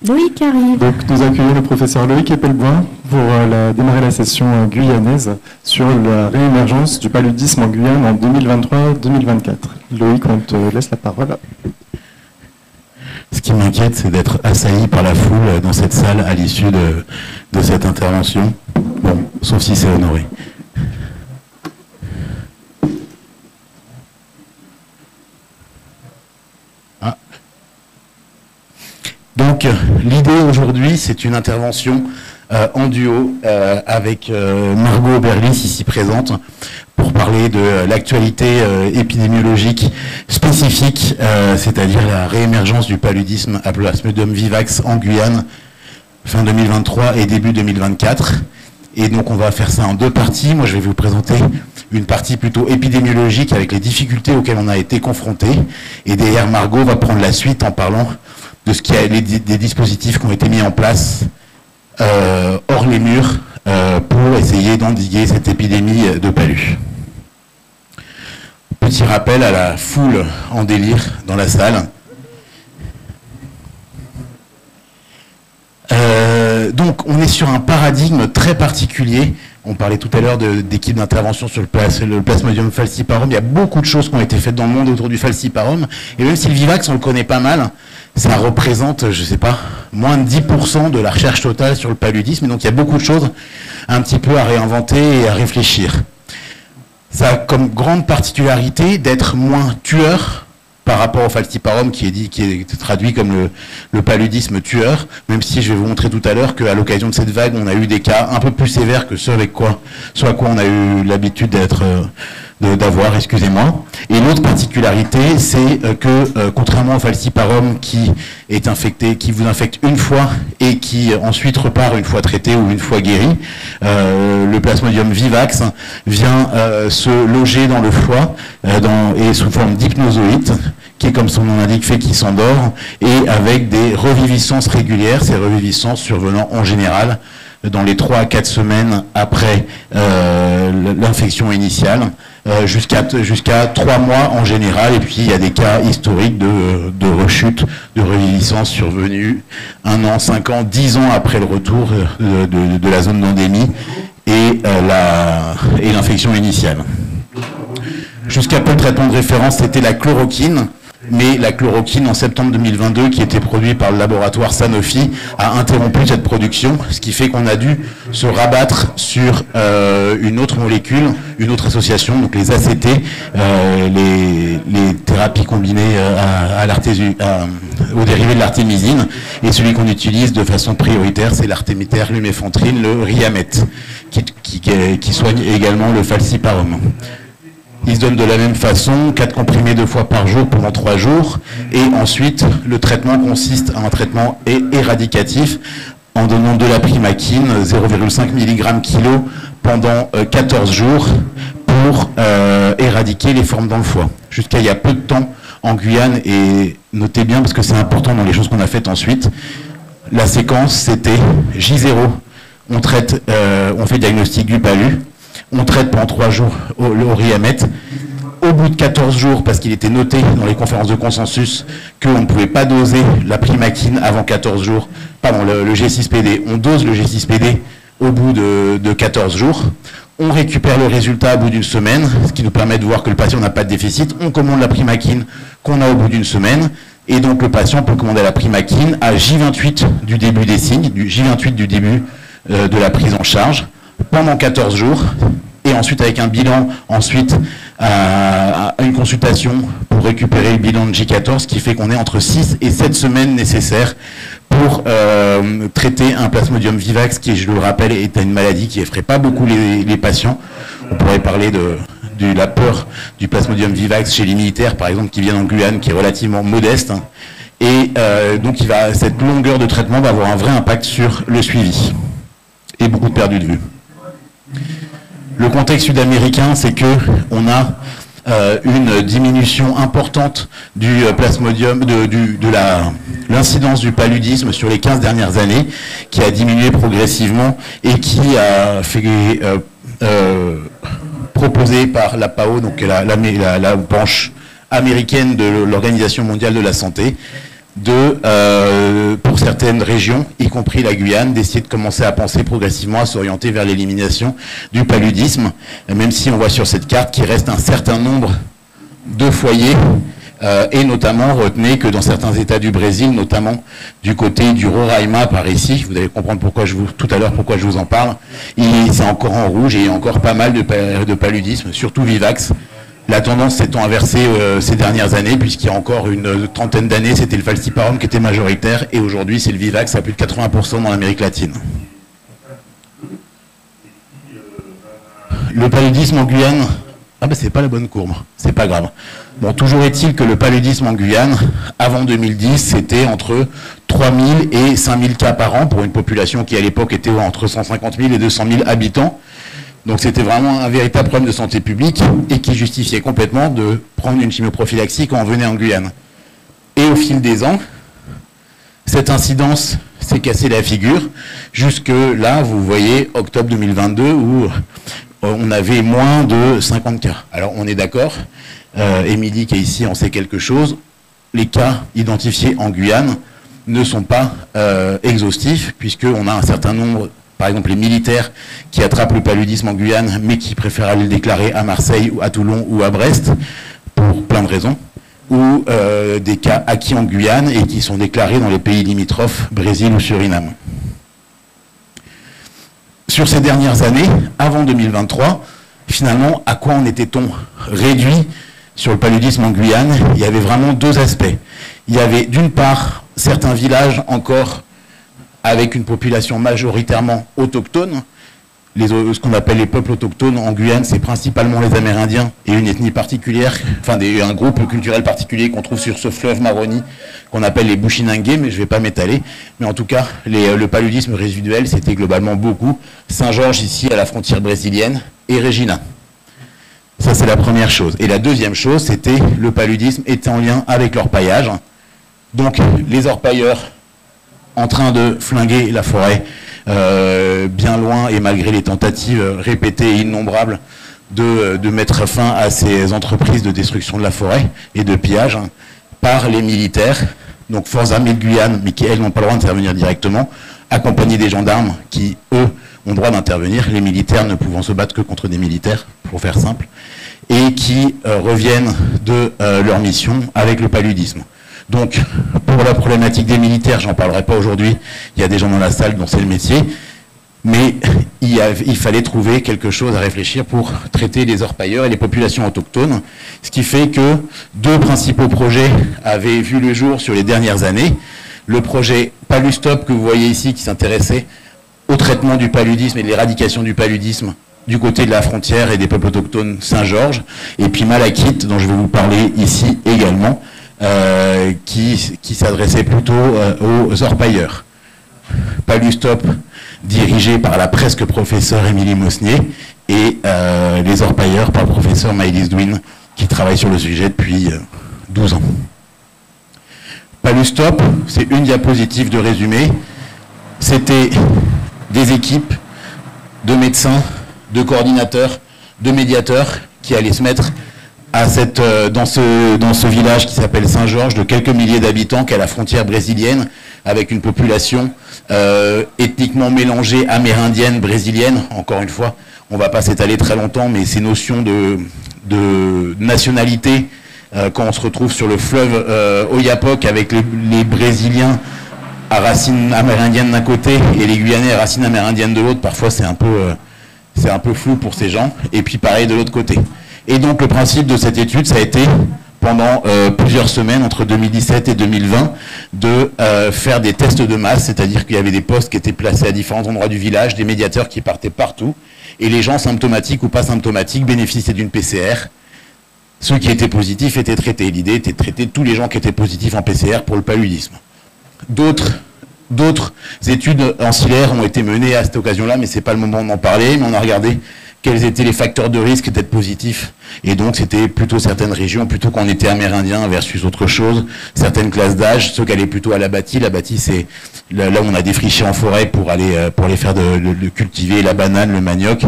Loïc arrive. Donc nous accueillons le professeur Loïc Epelboin pour démarrer la session guyanaise sur la réémergence du paludisme en Guyane en 2023-2024. Loïc, on te laisse la parole. Ce qui m'inquiète, c'est d'être assailli par la foule dans cette salle à l'issue de cette intervention. Bon, sauf si c'est honoré. Donc, l'idée aujourd'hui, c'est une intervention en duo avec Margot Berlis, ici présente, pour parler de l'actualité épidémiologique spécifique, c'est-à-dire la réémergence du paludisme à Plasmodium vivax en Guyane, fin 2023 et début 2024. Et donc, on va faire ça en deux parties. Moi, je vais vous présenter une partie plutôt épidémiologique avec les difficultés auxquelles on a été confronté. Et derrière, Margot va prendre la suite en parlant de ce qui a des dispositifs qui ont été mis en place hors les murs pour essayer d'endiguer cette épidémie de palu. Petit rappel à la foule en délire dans la salle. Donc on est sur un paradigme très particulier. On parlait tout à l'heure d'équipes d'intervention sur le Plasmodium falciparum. Il y a beaucoup de choses qui ont été faites dans le monde autour du falciparum. Et même si le Vivax, on le connaît pas mal, ça représente, je sais pas, moins de 10% de la recherche totale sur le paludisme. Et donc il y a beaucoup de choses un petit peu à réinventer et à réfléchir. Ça a comme grande particularité d'être moins tueur par rapport au falciparum qui est traduit comme le paludisme tueur, même si je vais vous montrer tout à l'heure qu'à l'occasion de cette vague, on a eu des cas un peu plus sévères que ceux à quoi on a eu l'habitude d'avoir, excusez-moi. Et l'autre particularité, c'est que contrairement au falciparum qui est infecté, qui vous infecte une fois et qui ensuite repart une fois traité ou une fois guéri, le Plasmodium vivax vient se loger dans le foie et sous forme d'hypnozoïte, qui est comme son nom l'indique, fait qu'il s'endort, et avec des reviviscences régulières, ces reviviscences survenant en général dans les 3 à 4 semaines après l'infection initiale, jusqu'à 3 mois en général, et puis il y a des cas historiques de rechute, de reviviscence survenue 1 an, 5 ans, 10 ans après le retour de la zone d'endémie et l'infection initiale. Jusqu'à peu, le traitement de référence, c'était la chloroquine. Mais la chloroquine, en septembre 2022, qui était produite par le laboratoire Sanofi, a interrompu cette production, ce qui fait qu'on a dû se rabattre sur une autre molécule, une autre association, donc les ACT, les thérapies combinées aux dérivés de l'artémisine. Et celui qu'on utilise de façon prioritaire, c'est l'artémitaire luméfantrine, le Riamet, qui soigne également le falciparum. Il se donne de la même façon, 4 comprimés 2 fois par jour pendant 3 jours. Et ensuite, le traitement consiste à un traitement éradicatif en donnant de la primaquine, 0,5 mg kg pendant 14 jours pour éradiquer les formes dans le foie. Jusqu'à il y a peu de temps en Guyane, et notez bien parce que c'est important dans les choses qu'on a faites ensuite, la séquence c'était J0, on fait diagnostic du palu. On traite pendant 3 jours le Riamet. Au bout de 14 jours, parce qu'il était noté dans les conférences de consensus qu'on ne pouvait pas doser la primaquine avant 14 jours, pardon, le G6PD, on dose le G6PD au bout de 14 jours. On récupère le résultat au bout d'une semaine, ce qui nous permet de voir que le patient n'a pas de déficit. On commande la primaquine qu'on a au bout d'une semaine. Et donc le patient peut commander la primaquine à J28 du début des signes, J28 du début de la prise en charge, pendant 14 jours, et ensuite avec un bilan, ensuite une consultation pour récupérer le bilan de J14, qui fait qu'on est entre 6 et 7 semaines nécessaires pour traiter un Plasmodium vivax, qui, je le rappelle, est une maladie qui effraie pas beaucoup les patients. On pourrait parler de la peur du Plasmodium vivax chez les militaires, par exemple, qui viennent en Guyane, qui est relativement modeste. Et donc cette longueur de traitement va avoir un vrai impact sur le suivi. Et beaucoup de perdu de vue. Le contexte sud-américain, c'est qu'on a une diminution importante du plasmodium, de l'incidence du paludisme sur les 15 dernières années, qui a diminué progressivement et qui a fait proposé par la PAO, donc la branche américaine de l'Organisation mondiale de la santé, pour certains certaines régions, y compris la Guyane, d'essayer de commencer à penser progressivement à s'orienter vers l'élimination du paludisme, même si on voit sur cette carte qu'il reste un certain nombre de foyers, et notamment retenez que dans certains États du Brésil, notamment du côté du Roraima par ici, vous allez comprendre tout à l'heure pourquoi je vous en parle, c'est encore en rouge et il y a encore pas mal de paludisme, surtout vivax. La tendance s'étant inversée ces dernières années, puisqu'il y a encore une trentaine d'années, c'était le falciparum qui était majoritaire, et aujourd'hui c'est le vivax à plus de 80% dans l'Amérique latine. Le paludisme en Guyane, ah ben c'est pas la bonne courbe, c'est pas grave. Bon, toujours est-il que le paludisme en Guyane, avant 2010, c'était entre 3000 et 5000 cas par an pour une population qui à l'époque était entre 150 000 et 200 000 habitants. Donc c'était vraiment un véritable problème de santé publique et qui justifiait complètement de prendre une chimioprophylaxie quand on venait en Guyane. Et au fil des ans, cette incidence s'est cassée la figure. Jusque là, vous voyez, octobre 2022, où on avait moins de 50 cas. Alors on est d'accord, Émilie qui est ici en sait quelque chose, les cas identifiés en Guyane ne sont pas exhaustifs, puisqu'on a un certain nombre, par exemple les militaires qui attrapent le paludisme en Guyane, mais qui préfèrent aller le déclarer à Marseille, ou à Toulon ou à Brest, pour plein de raisons, ou des cas acquis en Guyane et qui sont déclarés dans les pays limitrophes, Brésil ou Suriname. Sur ces dernières années, avant 2023, finalement, à quoi en était-on réduit sur le paludisme en Guyane? Il y avait vraiment deux aspects. Il y avait d'une part certains villages encore avec une population majoritairement autochtone. Ce qu'on appelle les peuples autochtones en Guyane, c'est principalement les Amérindiens et une ethnie particulière, enfin un groupe culturel particulier qu'on trouve sur ce fleuve Maroni, qu'on appelle les Bushinangués, mais je ne vais pas m'étaler. Mais en tout cas, le paludisme résiduel, c'était globalement beaucoup. Saint-Georges, ici, à la frontière brésilienne, et Regina. Ça, c'est la première chose. Et la deuxième chose, c'était le paludisme était en lien avec l'orpaillage. Donc, les orpailleurs en train de flinguer la forêt, bien loin, et malgré les tentatives répétées et innombrables de mettre fin à ces entreprises de destruction de la forêt et de pillage par les militaires, donc forces armées de Guyane, mais qui, elles, n'ont pas le droit d'intervenir directement, accompagnés des gendarmes qui, eux, ont le droit d'intervenir, les militaires ne pouvant se battre que contre des militaires, pour faire simple, et qui reviennent de leur mission avec le paludisme. Donc, pour la problématique des militaires, j'en parlerai pas aujourd'hui, il y a des gens dans la salle dont c'est le métier, mais il fallait trouver quelque chose à réfléchir pour traiter les orpailleurs et les populations autochtones, ce qui fait que deux principaux projets avaient vu le jour sur les dernières années. Le projet Palustop, que vous voyez ici, qui s'intéressait au traitement du paludisme et de l'éradication du paludisme du côté de la frontière et des peuples autochtones Saint-Georges, et puis Malakit, dont je vais vous parler ici également, qui s'adressait plutôt aux orpailleurs. Palustop, dirigé par la presque professeure Émilie Mosnier, et les orpailleurs par le professeur Maëlys Douin, qui travaille sur le sujet depuis 12 ans. Palustop, c'est une diapositive de résumé. C'était des équipes de médecins, de coordinateurs, de médiateurs qui allaient se mettre dans ce village qui s'appelle Saint-Georges, de quelques milliers d'habitants, qui est à la frontière brésilienne, avec une population ethniquement mélangée, amérindienne, brésilienne. Encore une fois, on ne va pas s'étaler très longtemps, mais ces notions de nationalité, quand on se retrouve sur le fleuve Oyapock avec les Brésiliens à racines amérindiennes d'un côté et les Guyanais à racines amérindiennes de l'autre, parfois c'est un peu flou pour ces gens, et puis pareil de l'autre côté. Et donc le principe de cette étude, ça a été, pendant plusieurs semaines, entre 2017 et 2020, de faire des tests de masse, c'est-à-dire qu'il y avait des postes qui étaient placés à différents endroits du village, des médiateurs qui partaient partout, et les gens symptomatiques ou pas symptomatiques bénéficiaient d'une PCR. Ceux qui étaient positifs étaient traités. L'idée était de traiter tous les gens qui étaient positifs en PCR pour le paludisme. D'autres études ancillaires ont été menées à cette occasion-là, mais ce n'est pas le moment d'en parler, mais on a regardé quels étaient les facteurs de risque d'être positifs. Et donc, c'était plutôt certaines régions, plutôt qu'on était amérindien versus autre chose, certaines classes d'âge, ceux qui allaient plutôt à l'abatis. L'abatis, c'est là où on a défriché en forêt pour aller faire de cultiver la banane, le manioc,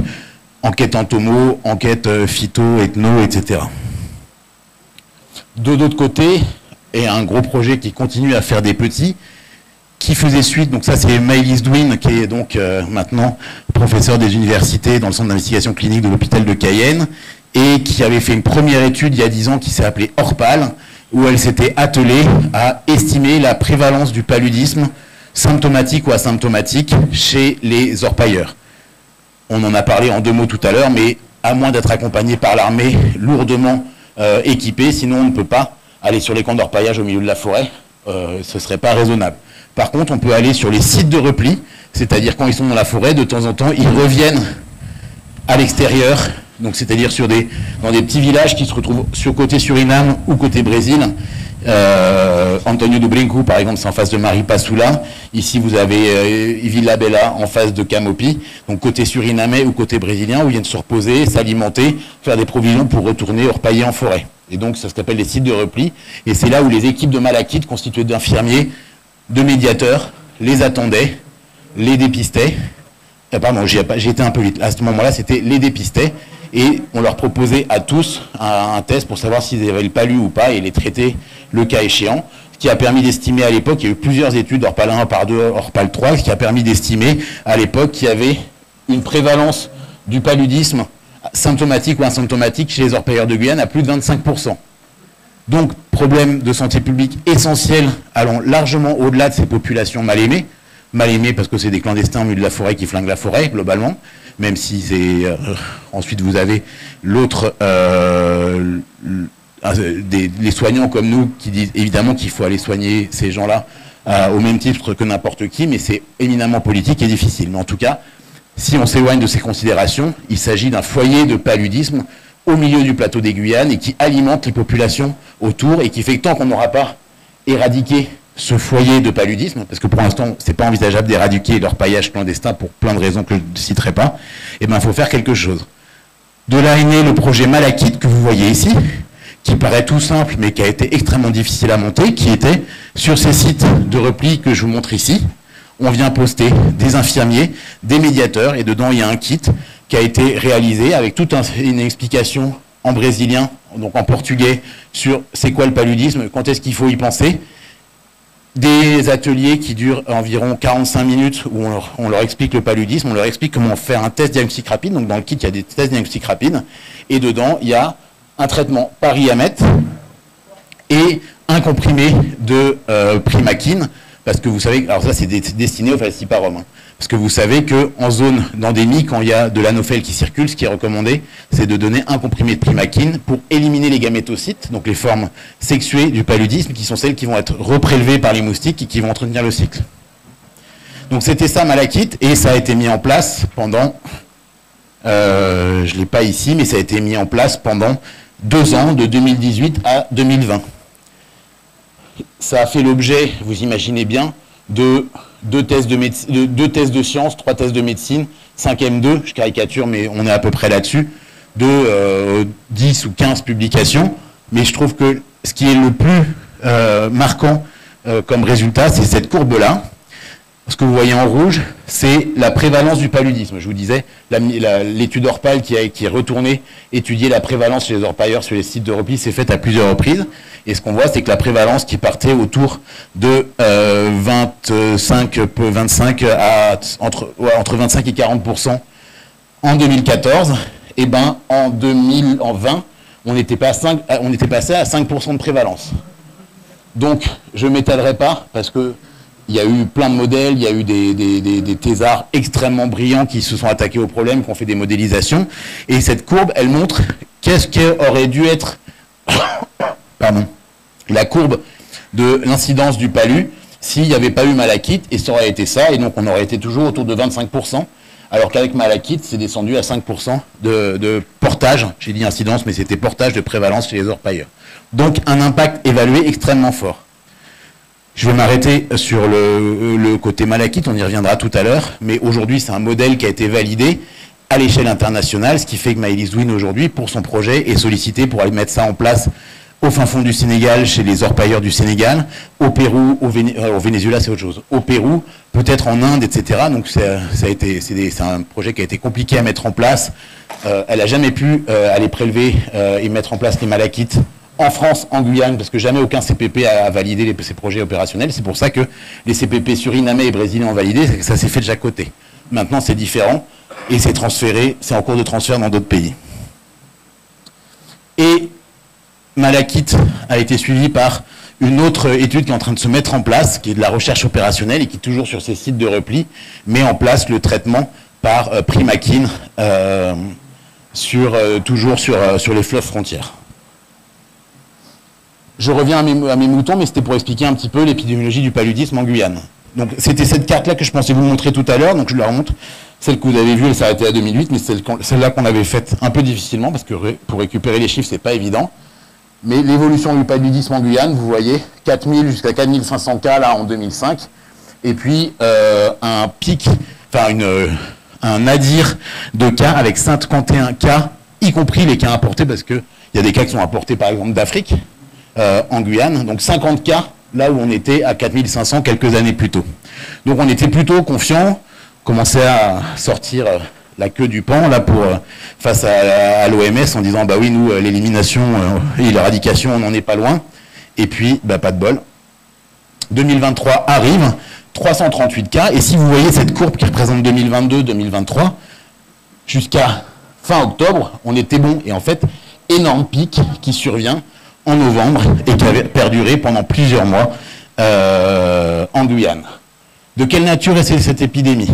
enquête entomo, enquête phyto, ethno, etc. De l'autre côté, et un gros projet qui continue à faire des petits, qui faisait suite, donc ça c'est Maëlys Douin, qui est donc maintenant professeur des universités dans le centre d'investigation clinique de l'hôpital de Cayenne, et qui avait fait une première étude il y a 10 ans qui s'est appelée ORPAL, où elle s'était attelée à estimer la prévalence du paludisme symptomatique ou asymptomatique chez les orpailleurs. On en a parlé en 2 mots tout à l'heure, mais à moins d'être accompagné par l'armée lourdement équipée, sinon on ne peut pas aller sur les camps d'orpaillage au milieu de la forêt, ce ne serait pas raisonnable. Par contre, on peut aller sur les sites de repli, c'est-à-dire quand ils sont dans la forêt, de temps en temps, ils reviennent à l'extérieur, donc c'est-à-dire dans des petits villages qui se retrouvent sur côté Suriname ou côté Brésil. Antonio do Brinco, par exemple, c'est en face de Maripasoula. Ici, vous avez Villa Bella en face de Camopi, donc côté surinamais ou côté brésilien, où ils viennent se reposer, s'alimenter, faire des provisions pour retourner orpailler en forêt. Et donc, ça s'appelle les sites de repli. Et c'est là où les équipes de Malachite, constituées d'infirmiers, de médiateurs, les attendaient, les dépistaient. Pardon, j'ai été un peu vite. À ce moment-là, c'était les dépistaient. Et on leur proposait à tous un test pour savoir s'ils avaient le palu ou pas et les traiter le cas échéant. Ce qui a permis d'estimer à l'époque, il y a eu plusieurs études, ORPAL 1, ORPAL 2, ORPAL 3, ce qui a permis d'estimer à l'époque qu'il y avait une prévalence du paludisme symptomatique ou asymptomatique chez les orpailleurs de Guyane à plus de 25%. Donc, problème de santé publique essentiel, allant largement au-delà de ces populations mal aimées. Mal aimées parce que c'est des clandestins au milieu de la forêt qui flinguent la forêt, globalement. Même si c'est... ensuite, vous avez l'autre... les soignants comme nous qui disent évidemment qu'il faut aller soigner ces gens-là au même titre que n'importe qui, mais c'est éminemment politique et difficile. Mais en tout cas, si on s'éloigne de ces considérations, il s'agit d'un foyer de paludisme au milieu du plateau des Guyanes et qui alimente les populations autour et qui fait que tant qu'on n'aura pas éradiqué ce foyer de paludisme, parce que pour l'instant, c'est pas envisageable d'éradiquer leur paillage clandestin pour plein de raisons que je ne citerai pas, eh ben, il faut faire quelque chose. De là est né le projet Malachite que vous voyez ici, qui paraît tout simple, mais qui a été extrêmement difficile à monter, qui était sur ces sites de repli que je vous montre ici. On vient poster des infirmiers, des médiateurs, et dedans, il y a un kit qui a été réalisé avec toute une explication en brésilien, donc en portugais, sur c'est quoi le paludisme, quand est-ce qu'il faut y penser. Des ateliers qui durent environ 45 minutes où on leur explique le paludisme, on leur explique comment faire un test diagnostic rapide. Donc dans le kit, il y a des tests diagnostiques rapides. Et dedans, il y a un traitement par IAMET et un comprimé de Primaquine. Parce que vous savez, alors ça c'est destiné aux falciparum. Hein, parce que vous savez qu'en zone d'endémie, quand il y a de l'anophèle qui circule, ce qui est recommandé, c'est de donner un comprimé de Primaquine pour éliminer les gamétocytes, donc les formes sexuées du paludisme, qui sont celles qui vont être reprélevées par les moustiques et qui vont entretenir le cycle. Donc c'était ça Malachite, et ça a été mis en place pendant, je ne l'ai pas ici, mais ça a été mis en place pendant 2 ans, de 2018 à 2020. Ça a fait l'objet, vous imaginez bien, de 2 tests de sciences, 3 tests de médecine, 5 M2, je caricature, mais on est à peu près là-dessus, de 10 ou 15 publications. Mais je trouve que ce qui est le plus marquant comme résultat, c'est cette courbe-là. Ce que vous voyez en rouge, c'est la prévalence du paludisme. Je vous disais, l'étude ORPAL qui est retournée étudier la prévalence chez les orpailleurs sur les sites de repli s'est faite à plusieurs reprises. Et ce qu'on voit, c'est que la prévalence qui partait autour de 25 entre 25 et 40% en 2014, et ben en 2020, on était passé à 5% de prévalence. Donc, je ne m'étalerai pas, parce que il y a eu plein de modèles, il y a eu des thésards extrêmement brillants qui se sont attaqués au problème, qui ont fait des modélisations. Et cette courbe, elle montre qu'est-ce qu'aurait dû être pardon, la courbe de l'incidence du palu s'il n'y avait pas eu Malachite, et ça aurait été ça, et donc on aurait été toujours autour de 25%, alors qu'avec Malachite, c'est descendu à 5% de portage, j'ai dit incidence, mais c'était portage de prévalence chez les orpailleurs. Donc un impact évalué extrêmement fort. Je vais m'arrêter sur le côté Malachite, on y reviendra tout à l'heure, mais aujourd'hui c'est un modèle qui a été validé à l'échelle internationale, ce qui fait que Maëlys Douin aujourd'hui, pour son projet, est sollicité pour aller mettre ça en place au fin fond du Sénégal, chez les orpailleurs du Sénégal, au Pérou, au Venezuela, c'est autre chose, au Pérou, peut-être en Inde, etc. Donc c'est un projet qui a été compliqué à mettre en place. Elle n'a jamais pu aller prélever et mettre en place les malachites en France, en Guyane, parce que jamais aucun CPP a validé ces projets opérationnels. C'est pour ça que les CPP surinamais et brésiliens ont validé, ça s'est fait de chaque côté. Maintenant, c'est différent, et c'est transféré, c'est en cours de transfert dans d'autres pays. Et Malakith a été suivi par une autre étude qui est en train de se mettre en place, qui est de la recherche opérationnelle et qui, toujours sur ces sites de repli, met en place le traitement par Primakin, toujours sur les fleuves frontières. Je reviens à mes moutons, mais c'était pour expliquer un petit peu l'épidémiologie du paludisme en Guyane. Donc c'était cette carte-là que je pensais vous montrer tout à l'heure, donc je la remonte. Celle que vous avez vue, elle s'arrêtait à 2008, mais celle-là qu'on avait faite un peu difficilement, parce que pour récupérer les chiffres, c'est pas évident. Mais l'évolution du paludisme en Guyane, vous voyez, 4000 jusqu'à 4500 cas là en 2005, et puis un pic, enfin un nadir de cas avec 51 cas, y compris les cas importés, parce qu'il y a des cas qui sont importés par exemple d'Afrique, en Guyane, donc 50 cas, là où on était à 4500 quelques années plus tôt. Donc on était plutôt confiants, commençait à sortir la queue du paon là face à l'OMS en disant bah oui, nous l'élimination et l'éradication on n'en est pas loin, et puis bah, pas de bol. 2023 arrive, 338 cas, et si vous voyez cette courbe qui représente 2022-2023, jusqu'à fin octobre, on était bon, et en fait, énorme pic qui survient en novembre et qui avait perduré pendant plusieurs mois en Guyane. De quelle nature est cette épidémie?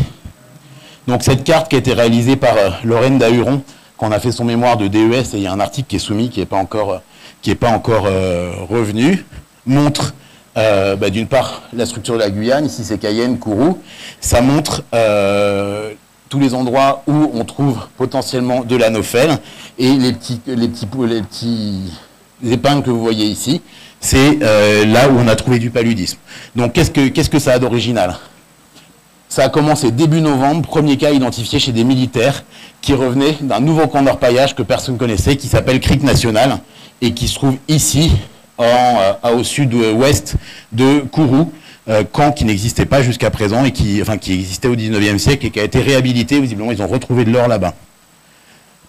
Donc cette carte qui a été réalisée par Lorraine Dahuron, quand on a fait son mémoire de DES, et il y a un article qui est soumis, qui n'est pas encore revenu, montre d'une part la structure de la Guyane, ici c'est Cayenne, Kourou, ça montre tous les endroits où on trouve potentiellement de l'anophèle, et les épingles que vous voyez ici, c'est là où on a trouvé du paludisme. Donc qu'est-ce que ça a d'original? Ça a commencé début novembre, premier cas identifié chez des militaires qui revenaient d'un nouveau camp d'orpaillage que personne ne connaissait, qui s'appelle Creek National, et qui se trouve ici, au sud-ouest de Kourou, camp qui n'existait pas jusqu'à présent, et qui existait au 19e siècle et qui a été réhabilité. Visiblement, ils ont retrouvé de l'or là-bas.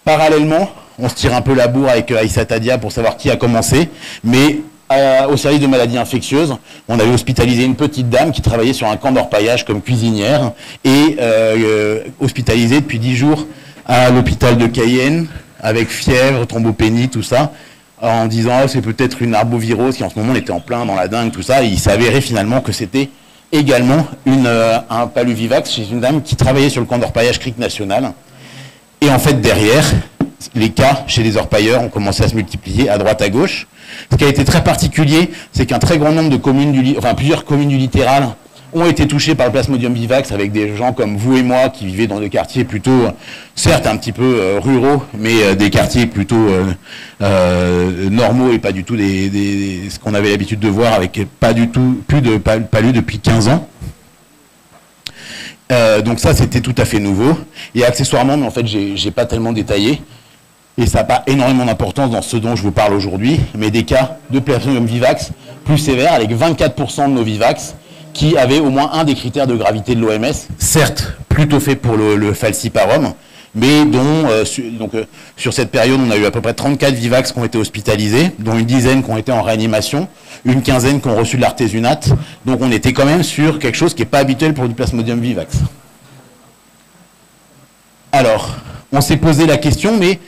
Parallèlement, on se tire un peu la bourre avec Aïssa Tadia pour savoir qui a commencé, mais au service de maladies infectieuses, on avait hospitalisé une petite dame qui travaillait sur un camp d'orpaillage comme cuisinière, et hospitalisée depuis 10 jours à l'hôpital de Cayenne, avec fièvre, thrombopénie, tout ça, en disant oh, c'est peut-être une arbovirose, qui en ce moment on était en plein dans la dingue, tout ça, et il s'est avéré finalement que c'était également un paluvivax chez une dame qui travaillait sur le camp d'orpaillage Creek National. Et en fait derrière, les cas chez les orpailleurs ont commencé à se multiplier à droite à gauche. Ce qui a été très particulier, c'est qu'un très grand nombre de communes plusieurs communes du littoral ont été touchées par le Plasmodium vivax, avec des gens comme vous et moi qui vivaient dans des quartiers plutôt, certes un petit peu ruraux, mais des quartiers plutôt normaux et pas du tout ce qu'on avait l'habitude de voir, avec plus de palud depuis 15 ans. Donc ça, c'était tout à fait nouveau. Et accessoirement, mais en fait, j'ai pas tellement détaillé, et ça n'a pas énormément d'importance dans ce dont je vous parle aujourd'hui, mais des cas de Plasmodium vivax plus sévères, avec 24% de nos vivax qui avaient au moins un des critères de gravité de l'OMS, certes plutôt fait pour le falciparum, mais dont, sur cette période, on a eu à peu près 34 vivax qui ont été hospitalisés, dont une dizaine qui ont été en réanimation, une quinzaine qui ont reçu de l'artésunate. Donc on était quand même sur quelque chose qui n'est pas habituel pour du Plasmodium vivax. Alors, on s'est posé la question, mais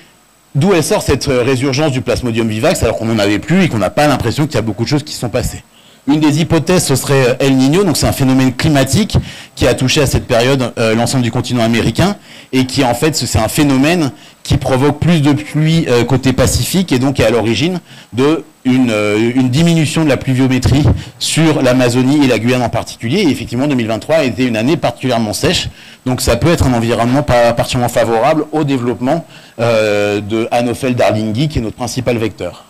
d'où elle sort cette résurgence du Plasmodium vivax alors qu'on n'en avait plus et qu'on n'a pas l'impression qu'il y a beaucoup de choses qui se sont passées? Une des hypothèses, ce serait El Niño, donc c'est un phénomène climatique qui a touché à cette période l'ensemble du continent américain, et qui en fait, c'est un phénomène qui provoque plus de pluie côté Pacifique, et donc est à l'origine d'une diminution de la pluviométrie sur l'Amazonie et la Guyane en particulier. Et effectivement, 2023 a été une année particulièrement sèche, donc ça peut être un environnement particulièrement favorable au développement de Anopheles darlingii, qui est notre principal vecteur.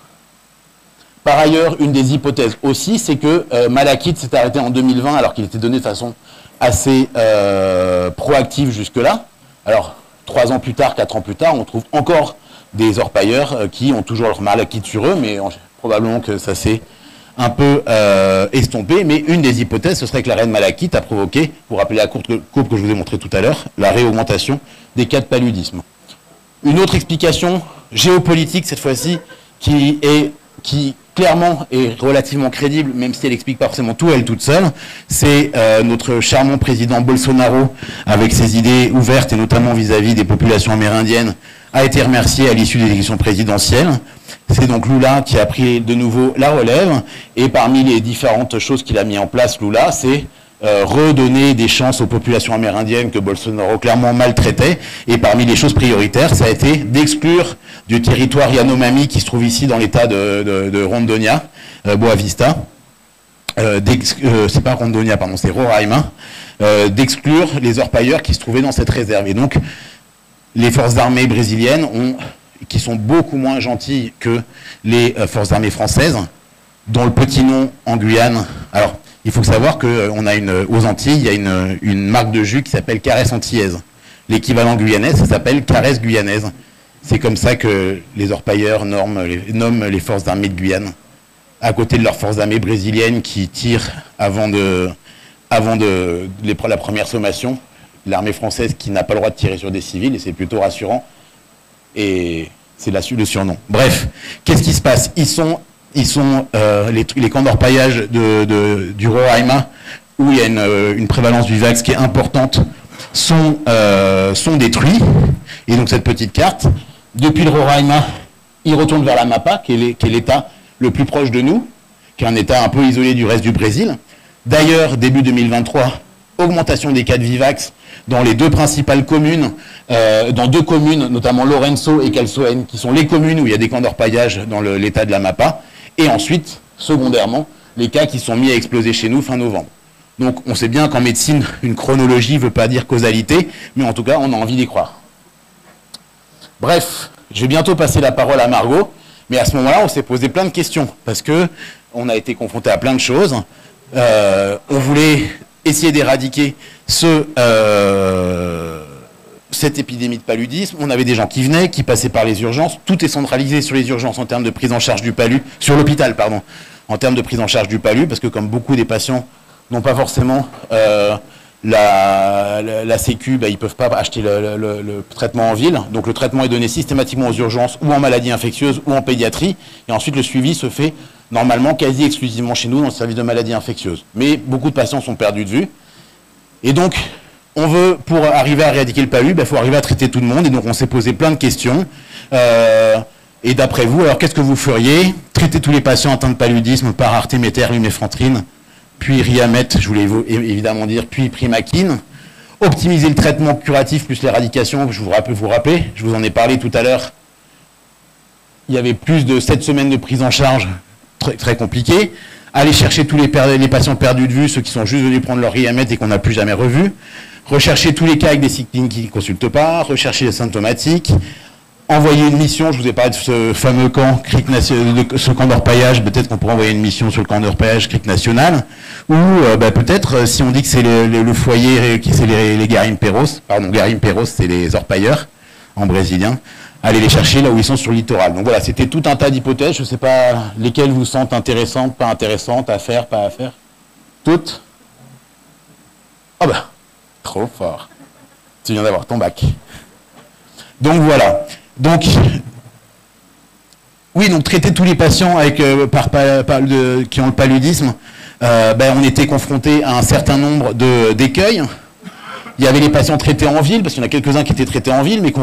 Par ailleurs, une des hypothèses aussi, c'est que Malakith s'est arrêté en 2020 alors qu'il était donné de façon assez proactive jusque-là. Alors, 3 ans plus tard, 4 ans plus tard, on trouve encore des orpailleurs qui ont toujours leur Malakith sur eux, mais probablement que ça s'est un peu estompé. Mais une des hypothèses, ce serait que la reine Malakith a provoqué, vous rappelez la courbe que je vous ai montrée tout à l'heure, la réaugmentation des cas de paludisme. Une autre explication géopolitique, cette fois-ci, qui est qui clairement est relativement crédible, même si elle explique pas forcément tout elle toute seule, c'est notre charmant président Bolsonaro, avec ses idées ouvertes et notamment vis-à-vis des populations amérindiennes, a été remercié à l'issue des élections présidentielles. C'est donc Lula qui a pris de nouveau la relève, et parmi les différentes choses qu'il a mis en place, Lula, c'est redonner des chances aux populations amérindiennes que Bolsonaro clairement maltraitait, et parmi les choses prioritaires, ça a été d'exclure du territoire Yanomami qui se trouve ici dans l'état de Rondônia, Boa Vista, c'est pas Rondônia, pardon, c'est Roraima, d'exclure les orpailleurs qui se trouvaient dans cette réserve. Et donc, les forces armées brésiliennes, qui sont beaucoup moins gentilles que les forces armées françaises, dont le petit nom en Guyane. Alors, il faut savoir qu'on a aux Antilles, il y a une marque de jus qui s'appelle Caresse Antillaise. L'équivalent guyanais, ça s'appelle Caresse Guyanaise. C'est comme ça que les orpailleurs nomment les forces armées de Guyane, à côté de leurs forces armées brésiliennes qui tirent avant la première sommation. L'armée française qui n'a pas le droit de tirer sur des civils, et c'est plutôt rassurant. Et c'est le surnom. Bref, qu'est-ce qui se passe? Les camps d'orpaillage du Roraima, où il y a une prévalence du VAX qui est importante, sont détruits. Et donc cette petite carte, depuis le Roraima, il retourne vers la Mapa, qui est l'État le plus proche de nous, qui est un État un peu isolé du reste du Brésil. D'ailleurs, début 2023, augmentation des cas de Vivax dans les deux principales communes, dans deux communes, notamment Lourenço et Calçoene, qui sont les communes où il y a des camps d'orpaillage dans l'état de la Mapa. Et ensuite, secondairement, les cas qui sont mis à exploser chez nous fin novembre. Donc on sait bien qu'en médecine, une chronologie ne veut pas dire causalité, mais en tout cas, on a envie d'y croire. Bref, je vais bientôt passer la parole à Margot, mais à ce moment-là, on s'est posé plein de questions, parce qu'on a été confronté à plein de choses. On voulait essayer d'éradiquer cette épidémie de paludisme. On avait des gens qui venaient, qui passaient par les urgences. Tout est centralisé sur les urgences en termes de prise en charge du palu, sur l'hôpital, pardon, en termes de prise en charge du palu, parce que comme beaucoup des patients n'ont pas forcément la sécu, ils ne peuvent pas acheter le traitement en ville. Donc le traitement est donné systématiquement aux urgences, ou en maladies infectieuses, ou en pédiatrie. Et ensuite, le suivi se fait normalement quasi exclusivement chez nous, dans le service de maladies infectieuses. Mais beaucoup de patients sont perdus de vue. Et donc, pour arriver à éradiquer le palu, il faut arriver à traiter tout le monde. Et donc, on s'est posé plein de questions. Et d'après vous, alors qu'est-ce que vous feriez? Traiter tous les patients atteints de paludisme par artéméter, luméfantrine, puis Riamet, je voulais évidemment dire, puis Primaquine. Optimiser le traitement curatif plus l'éradication, je vous rappelle, je vous en ai parlé tout à l'heure. Il y avait plus de 7 semaines de prise en charge, très, très compliqué. Aller chercher tous les patients perdus de vue, ceux qui sont juste venus prendre leur Riamet et qu'on n'a plus jamais revus. Rechercher tous les cas avec des cyclines qui ne consultent pas, rechercher les symptomatiques, envoyer une mission, je vous ai parlé de ce fameux camp, ce camp d'orpaillage, peut-être qu'on pourrait envoyer une mission sur le camp d'orpaillage CRIC national, ou peut-être, si on dit que c'est le foyer, c'est les garimperos, pardon, garimperos, c'est les orpailleurs, en brésilien, aller les chercher là où ils sont sur le littoral. Donc voilà, c'était tout un tas d'hypothèses, je ne sais pas lesquelles vous sentent intéressantes, pas intéressantes, à faire, pas à faire. Toutes? Ah bah, trop fort. Tu viens d'avoir ton bac. Donc voilà. Donc, oui, donc traiter tous les patients avec, qui ont le paludisme, on était confronté à un certain nombre d'écueils. Il y avait les patients traités en ville, parce qu'il y en a quelques-uns qui étaient traités en ville, mais qui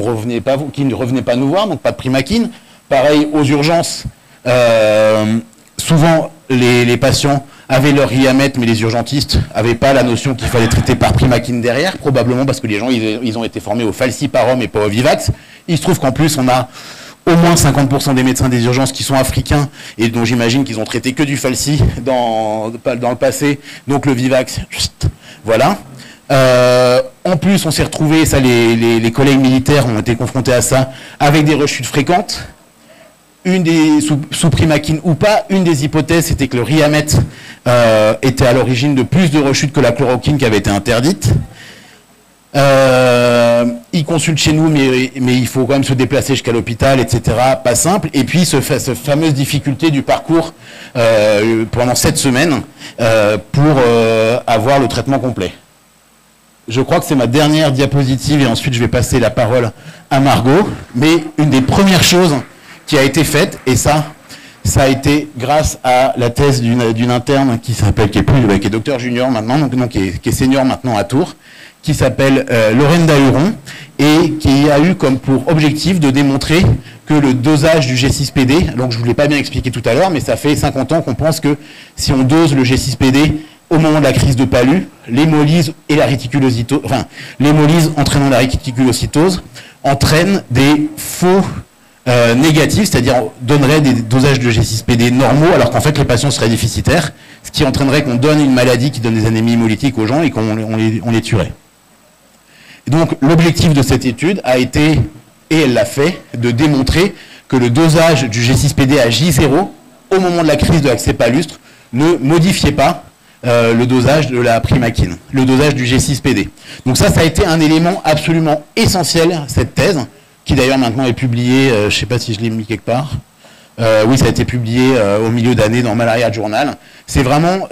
ne revenaient pas nous voir, donc pas de primaquine. Pareil, aux urgences, souvent les patients avaient leur Riamet, mais les urgentistes n'avaient pas la notion qu'il fallait traiter par primaquine derrière, probablement parce que les gens ils ont été formés au falciparum et pas au Vivax. Il se trouve qu'en plus, on a au moins 50% des médecins des urgences qui sont africains et dont j'imagine qu'ils ont traité que du falci dans le passé, donc le Vivax, voilà. En plus, on s'est retrouvé, ça les collègues militaires ont été confrontés à ça, avec des rechutes fréquentes. Sous primaquine ou pas, une des hypothèses, c'était que le Riamet était à l'origine de plus de rechutes que la chloroquine qui avait été interdite. Ils consultent chez nous, mais il faut quand même se déplacer jusqu'à l'hôpital, etc. Pas simple. Et puis, cette fameuse difficulté du parcours pendant 7 semaines pour avoir le traitement complet. Je crois que c'est ma dernière diapositive et ensuite je vais passer la parole à Margot. Mais une des premières choses qui a été faite, et ça, ça a été grâce à la thèse d'une interne qui est docteur junior maintenant, donc qui est senior maintenant à Tours, qui s'appelle Lorraine Dahuron, et qui a eu comme pour objectif de démontrer que le dosage du G6PD, donc je ne vous l'ai pas bien expliqué tout à l'heure, mais ça fait 50 ans qu'on pense que si on dose le G6PD au moment de la crise de palu, l'hémolyse et la réticulocytose, enfin l'hémolyse entraînant la réticulocytose, entraîne des faux négatifs, c'est-à-dire donnerait des dosages de G6PD normaux, alors qu'en fait les patients seraient déficitaires, ce qui entraînerait qu'on donne une maladie qui donne des anémies hémolytiques aux gens et qu'on les tuerait. Et donc l'objectif de cette étude a été, et elle l'a fait, de démontrer que le dosage du G6PD à J0, au moment de la crise de l'accès palustre, ne modifiait pas le dosage de la primaquine, le dosage du G6PD. Donc ça a été un élément absolument essentiel, cette thèse, qui d'ailleurs maintenant est publiée, je ne sais pas si je l'ai mis quelque part, oui, ça a été publié au milieu d'année dans Malaria Journal. C'est vraiment,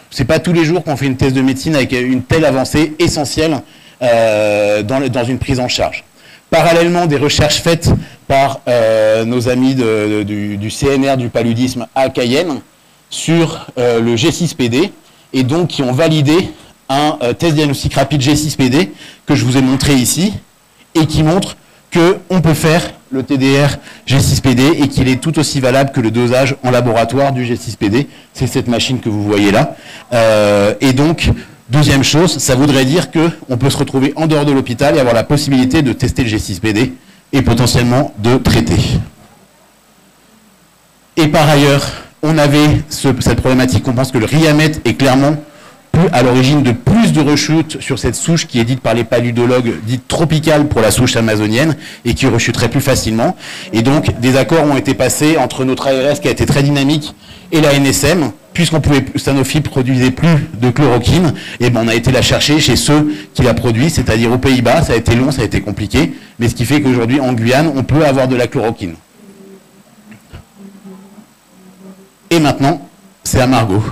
c'est pas tous les jours qu'on fait une thèse de médecine avec une telle avancée essentielle dans une prise en charge. Parallèlement, des recherches faites par nos amis du CNR du paludisme à Cayenne sur le G6PD, et donc qui ont validé un test diagnostic rapide G6PD que je vous ai montré ici, et qui montre qu'on peut faire le TDR G6PD et qu'il est tout aussi valable que le dosage en laboratoire du G6PD. C'est cette machine que vous voyez là. Et donc, deuxième chose, ça voudrait dire qu'on peut se retrouver en dehors de l'hôpital et avoir la possibilité de tester le G6PD et potentiellement de traiter. Et par ailleurs, on avait cette problématique, on pense que le RIAMET est clairement à l'origine de plus de rechutes sur cette souche qui est dite par les paludologues, dite tropicale pour la souche amazonienne, et qui rechuterait plus facilement. Et donc, des accords ont été passés entre notre ARS, qui a été très dynamique, et la NSM, puisqu'on pouvait, Sanofi produisait plus de chloroquine, et ben on a été la chercher chez ceux qui la produisent, c'est-à-dire aux Pays-Bas. Ça a été long, ça a été compliqué, mais ce qui fait qu'aujourd'hui, en Guyane, on peut avoir de la chloroquine. Et maintenant, c'est à Margot.